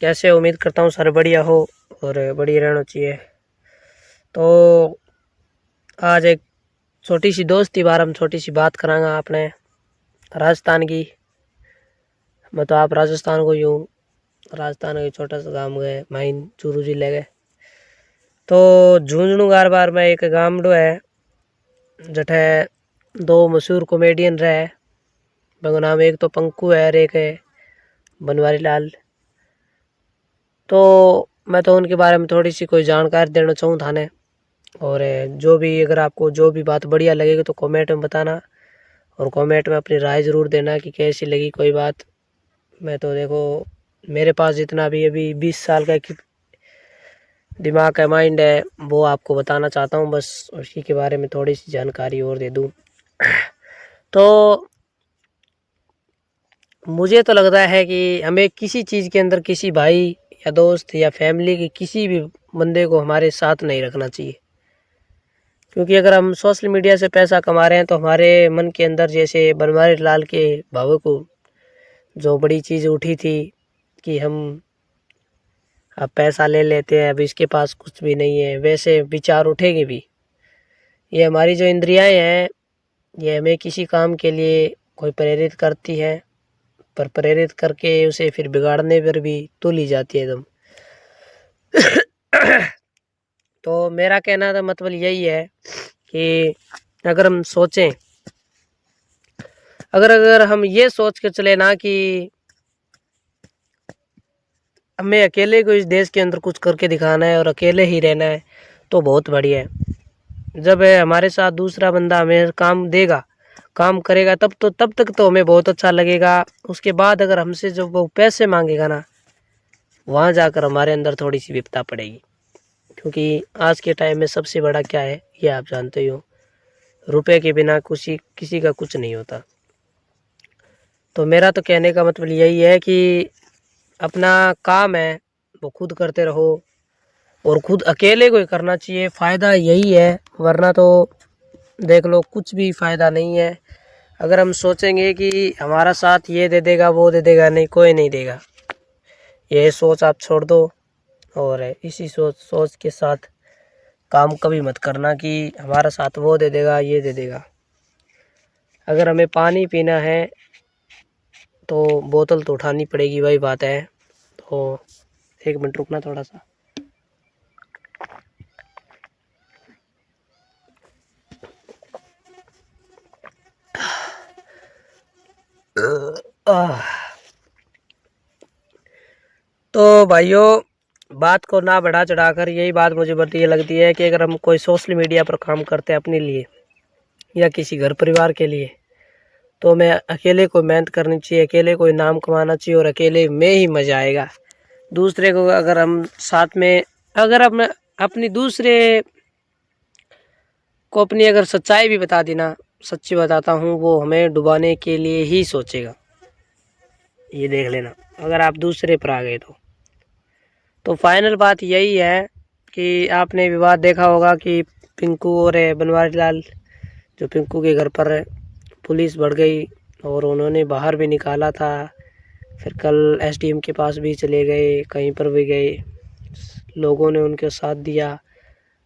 कैसे? उम्मीद करता हूँ सर बढ़िया हो और बढ़िया रहना चाहिए। तो आज एक छोटी सी दोस्ती बारे में छोटी सी बात करांगा आपने राजस्थान की। मैं तो आप राजस्थान को यूँ राजस्थान के छोटा सा गांव गए माइन चूरू जिले गए तो झुंझुनू गार बार में एक गामडो है जठे दो मशहूर कॉमेडियन रहे। बंगो नाम एक तो पंकु है और एक है बनवारी लाल। तो मैं तो उनके बारे में थोड़ी सी कोई जानकारी देना चाहूँ थाने। और जो भी अगर आपको जो भी बात बढ़िया लगेगी तो कमेंट में बताना और कमेंट में अपनी राय ज़रूर देना कि कैसी लगी कोई बात। मैं तो देखो मेरे पास जितना भी अभी 20 साल का दिमाग का माइंड है वो आपको बताना चाहता हूँ, बस उसी के बारे में थोड़ी सी जानकारी और दे दूँ। तो मुझे तो लगता है कि हमें किसी चीज़ के अंदर किसी भाई या दोस्त या फैमिली के किसी भी बंदे को हमारे साथ नहीं रखना चाहिए, क्योंकि अगर हम सोशल मीडिया से पैसा कमा रहे हैं तो हमारे मन के अंदर जैसे बनवारी लाल के भावों को जो बड़ी चीज़ उठी थी कि हम अब पैसा ले लेते हैं, अब इसके पास कुछ भी नहीं है, वैसे विचार उठेंगे भी। ये हमारी जो इंद्रियाएं हैं ये हमें किसी काम के लिए कोई प्रेरित करती है, पर प्रेरित करके उसे फिर बिगाड़ने पर भी तुली जाती है एकदम। तो मेरा कहना का मतलब यही है कि अगर हम सोचें, अगर हम ये सोच के चले ना कि हमें अकेले को इस देश के अंदर कुछ करके दिखाना है और अकेले ही रहना है तो बहुत बढ़िया है। जब हमारे साथ दूसरा बंदा हमें काम देगा, काम करेगा, तब तक तो हमें बहुत अच्छा लगेगा। उसके बाद अगर हमसे जो वो पैसे मांगेगा ना, वहाँ जाकर हमारे अंदर थोड़ी सी विपदा पड़ेगी। क्योंकि आज के टाइम में सबसे बड़ा क्या है ये आप जानते ही हो, रुपए के बिना किसी का कुछ नहीं होता। तो मेरा तो कहने का मतलब यही है कि अपना काम है वो खुद करते रहो और खुद अकेले को ही करना चाहिए, फ़ायदा यही है। वरना तो देख लो कुछ भी फ़ायदा नहीं है। अगर हम सोचेंगे कि हमारा साथ ये दे देगा वो दे देगा, नहीं, कोई नहीं देगा। ये सोच आप छोड़ दो और इसी सोच के साथ काम कभी मत करना कि हमारा साथ वो दे देगा ये दे देगा। अगर हमें पानी पीना है तो बोतल तो उठानी पड़ेगी, वही बात है। तो 1 मिनट रुकना थोड़ा सा। तो भाइयों, बात को ना बढ़ा चढ़ाकर यही बात मुझे बढ़ती लगती है कि अगर हम कोई सोशल मीडिया पर काम करते हैं अपने लिए या किसी घर परिवार के लिए, तो हमें अकेले को मेहनत करनी चाहिए, अकेले कोई नाम कमाना चाहिए और अकेले में ही मज़ा आएगा। दूसरे को अगर हम साथ में अगर हम अपनी दूसरे को अपनी अगर सच्चाई भी बता दी ना, सच्ची बताता हूँ, वो हमें डुबाने के लिए ही सोचेगा। ये देख लेना अगर आप दूसरे पर आ गए तो फाइनल बात यही है कि आपने विवाद देखा होगा कि पिंकू और बनवारी लाल, जो पिंकू के घर पर पुलिस बढ़ गई और उन्होंने बाहर भी निकाला था। फिर कल एसडीएम के पास भी चले गए, कहीं पर भी गए, लोगों ने उनके साथ दिया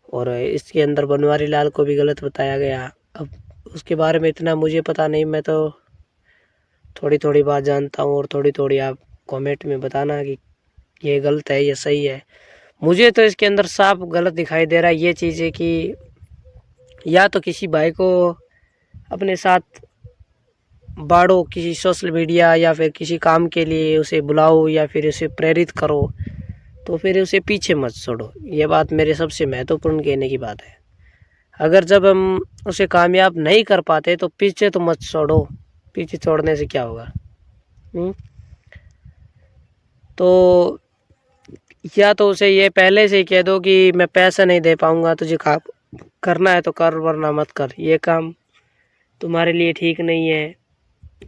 और इसके अंदर बनवारी लाल को भी गलत बताया गया। अब उसके बारे में इतना मुझे पता नहीं, मैं तो थोड़ी थोड़ी बात जानता हूँ और थोड़ी थोड़ी आप कमेंट में बताना कि ये गलत है या सही है। मुझे तो इसके अंदर साफ गलत दिखाई दे रहा है ये चीज़ है कि या तो किसी भाई को अपने साथ बाढ़ो किसी सोशल मीडिया या फिर किसी काम के लिए उसे बुलाओ या फिर उसे प्रेरित करो, तो फिर उसे पीछे मत छोड़ो। ये बात मेरे सबसे महत्वपूर्ण कहने की बात है। अगर जब हम उसे कामयाब नहीं कर पाते तो पीछे तो मत छोड़ो, पीछे छोड़ने से क्या होगा। तो या तो उसे ये पहले से ही कह दो कि मैं पैसा नहीं दे पाऊंगा, तुझे काम करना है तो कर वरना मत कर, ये काम तुम्हारे लिए ठीक नहीं है।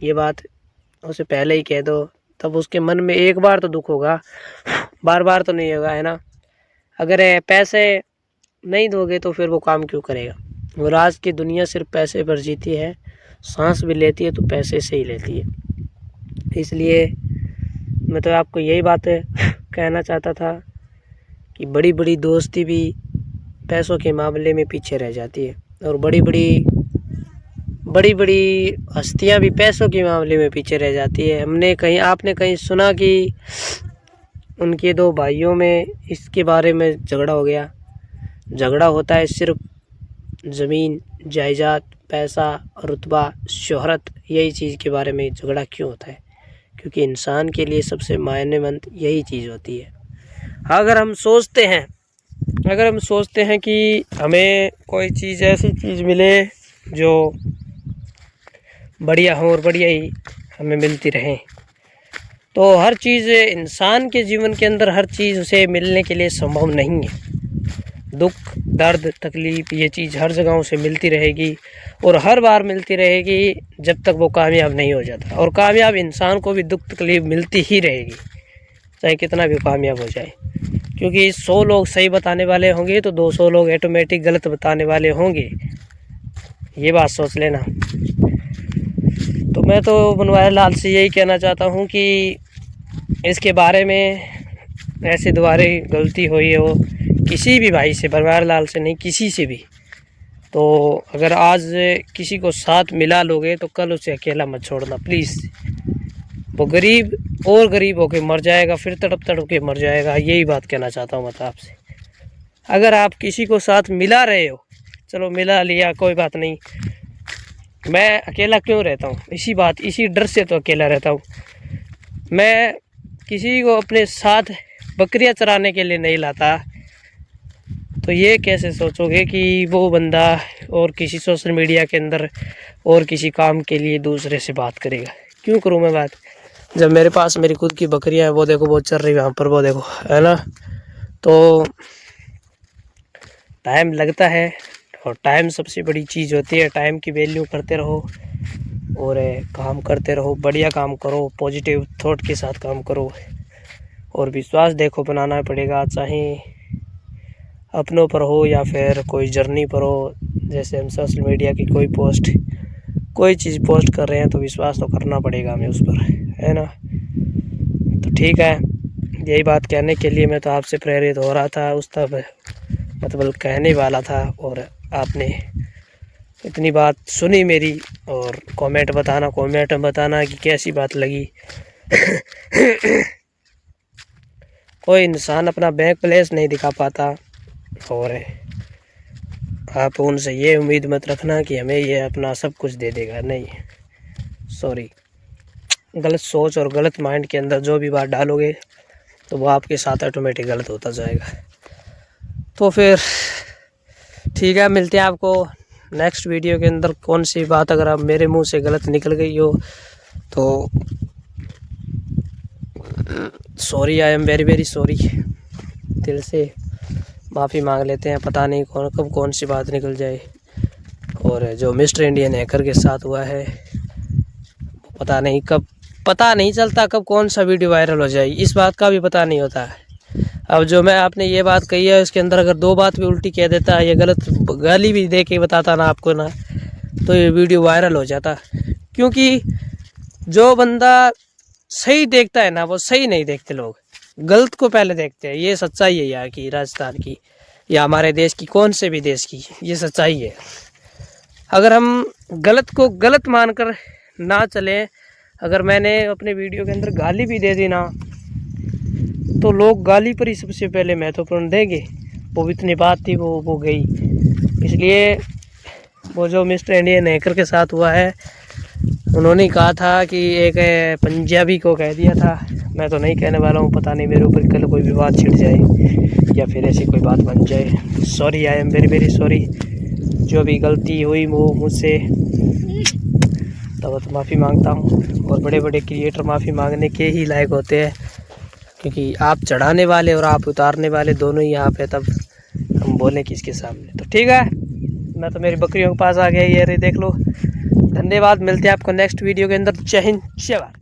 ये बात उसे पहले ही कह दो, तब उसके मन में एक बार तो दुख होगा, बार बार तो नहीं होगा, है ना। अगर पैसे नहीं दोगे तो फिर वो काम क्यों करेगा। और आज की दुनिया सिर्फ पैसे पर जीती है, सांस भी लेती है तो पैसे से ही लेती है। इसलिए मैं तो आपको यही बात कहना चाहता था कि बड़ी बड़ी दोस्ती भी पैसों के मामले में पीछे रह जाती है और बड़ी बड़ी हस्तियां भी पैसों के मामले में पीछे रह जाती है। आपने कहीं सुना कि उनके दो भाइयों में इसके बारे में झगड़ा हो गया? झगड़ा होता है सिर्फ ज़मीन जायदाद, पैसा, रुतबा, शोहरत, यही चीज़ के बारे में झगड़ा क्यों होता है? क्योंकि इंसान के लिए सबसे मायनेमंद यही चीज़ होती है। अगर हम सोचते हैं कि हमें कोई चीज़ ऐसी चीज़ मिले जो बढ़िया हो और बढ़िया ही हमें मिलती रहे, तो हर चीज़ इंसान के जीवन के अंदर हर चीज़ उसे मिलने के लिए संभव नहीं है। दुख, दर्द, तकलीफ़, ये चीज़ हर जगह उसे मिलती रहेगी और हर बार मिलती रहेगी जब तक वो कामयाब नहीं हो जाता। और कामयाब इंसान को भी दुख तकलीफ़ मिलती ही रहेगी, चाहे कितना भी कामयाब हो जाए। क्योंकि 100 लोग सही बताने वाले होंगे तो 200 लोग ऑटोमेटिक गलत बताने वाले होंगे, ये बात सोच लेना। तो मैं तो बनवारी लाल से यही कहना चाहता हूँ कि इसके बारे में ऐसे दोबारा गलती हुई हो किसी भी भाई से, बनवारी लाल से नहीं, किसी से भी, तो अगर आज किसी को साथ मिला लोगे तो कल उसे अकेला मत छोड़ना प्लीज़। वो गरीब और गरीब होके मर जाएगा, फिर तड़प के मर जाएगा। यही बात कहना चाहता हूँ मैं आपसे। अगर आप किसी को साथ मिला रहे हो, चलो मिला लिया, कोई बात नहीं, मैं अकेला क्यों रहता हूँ? इसी डर से तो अकेला रहता हूँ। मैं किसी को अपने साथ बकरियां चराने के लिए नहीं लाता, तो ये कैसे सोचोगे कि वो बंदा और किसी सोशल मीडिया के अंदर और किसी काम के लिए दूसरे से बात करेगा? क्यों करूँ मैं बात, जब मेरे पास मेरी खुद की बकरियां हैं, वो देखो वो चल रही है वहाँ पर, वो देखो, है ना। तो टाइम लगता है और टाइम सबसे बड़ी चीज़ होती है। टाइम की वैल्यू करते रहो और काम करते रहो, बढ़िया काम करो, पॉजिटिव थॉट के साथ काम करो और विश्वास देखो बनाना पड़ेगा, चाहे अपनों पर हो या फिर कोई जर्नी पर हो। जैसे हम सोशल मीडिया की कोई चीज़ पोस्ट कर रहे हैं तो विश्वास तो करना पड़ेगा हमें उस पर, है ना। तो ठीक है, यही बात कहने के लिए मैं तो आपसे प्रेरित हो रहा था, उस तब मतलब कहने वाला था, और आपने इतनी बात सुनी मेरी। और कमेंट बताना कि कैसी बात लगी। कोई इंसान अपना बैंक बैलेंस नहीं दिखा पाता और आप उनसे ये उम्मीद मत रखना कि हमें ये अपना सब कुछ दे देगा। नहीं, सॉरी, गलत सोच और गलत माइंड के अंदर जो भी बात डालोगे तो वो आपके साथ ऑटोमेटिक गलत होता जाएगा। तो फिर ठीक है, मिलते हैं आपको नेक्स्ट वीडियो के अंदर। कौन सी बात अगर आप मेरे मुंह से गलत निकल गई हो तो sorry, I am very very sorry, दिल से माफ़ी मांग लेते हैं। पता नहीं कब कौन सी बात निकल जाए। और जो मिस्टर इंडियन हैकर के साथ हुआ है, पता नहीं चलता कब कौन सा वीडियो वायरल हो जाए, इस बात का भी पता नहीं होता है। अब जो मैं आपने ये बात कही है उसके अंदर अगर 2 बात भी उल्टी कह देता है या गलत गाली भी दे के बताता ना आपको ना, तो ये वीडियो वायरल हो जाता। क्योंकि जो बंदा सही देखता है ना, वो सही नहीं देखते, लोग गलत को पहले देखते हैं। ये सच्चाई है यहाँ की, राजस्थान की या हमारे देश की, कौन से भी देश की, ये सच्चाई है। अगर हम गलत को गलत मानकर ना चलें, अगर मैंने अपने वीडियो के अंदर गाली भी दे दी ना, तो लोग गाली पर ही सबसे पहले महत्वपूर्ण देंगे। वो इतनी बात थी, वो गई। इसलिए वो जो मिस्टर इंडियन हैकर के साथ हुआ है, उन्होंने कहा था कि एक पंजाबी को कह दिया था, मैं तो नहीं कहने वाला हूँ, पता नहीं मेरे ऊपर कल कोई भी बात छिड़ जाए या फिर ऐसी कोई बात बन जाए। Sorry, I am very very sorry, जो भी गलती हुई वो मुझसे, तब तो माफ़ी मांगता हूँ। और बड़े बड़े क्रिएटर माफ़ी मांगने के ही लायक होते हैं, क्योंकि आप चढ़ाने वाले और आप उतारने वाले दोनों ही यहाँ पे, तब हम बोलें किसके सामने। तो ठीक है, मैं तो मेरी बकरियों के पास आ गया, ये देख लो। धन्यवाद, मिलते हैं आपको नेक्स्ट वीडियो के अंदर। जय हिंद, जय भारत।